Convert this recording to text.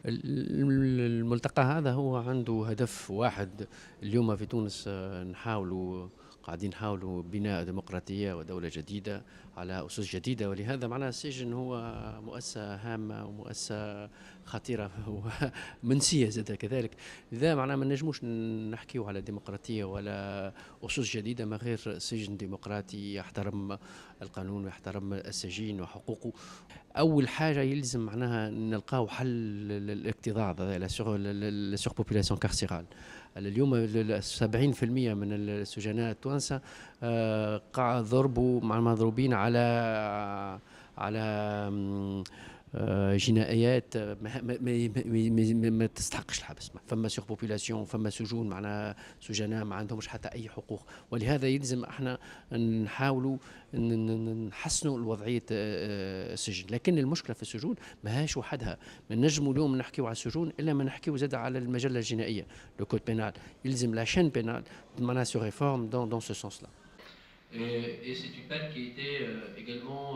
الملتقى هذا هو عنده هدف واحد. اليوم في تونس قاعدين نحاولوا بناء ديمقراطية ودولة جديدة على أسس جديدة، ولهذا معناها السجن هو مؤسسة هامة ومؤسسة خطيرة ومنسية زادة كذلك. لذا معناها ما نجموش نحكيو على ديمقراطية ولا أسس جديدة ما غير سجن ديمقراطي يحترم القانون ويحترم السجين وحقوقه. اول حاجه يلزم معناها نلقاو حل للاكتظاظ هذا، لا سور بوبولاسيون كارسيرال. اليوم 70% من السجناء التوانسه قاع ضربوا مع مضروبين على جنايات ما تستحقش الحبس. فما سور بوبولاسيون، فما سجون معناها سجناء ما عندهمش حتى اي حقوق. ولهذا يلزم احنا نحاولوا نحسنوا الوضعيه السجن. لكن المشكله في السجون ماهاش وحدها. ما نجموا اليوم نحكيو على السجون الا ما نحكيو زاد على المجله الجنائيه، لو كود بينال. يلزم لا شين بينال معناها سو ريفورم دون سو سونس لا. Et c'est une peine qui était également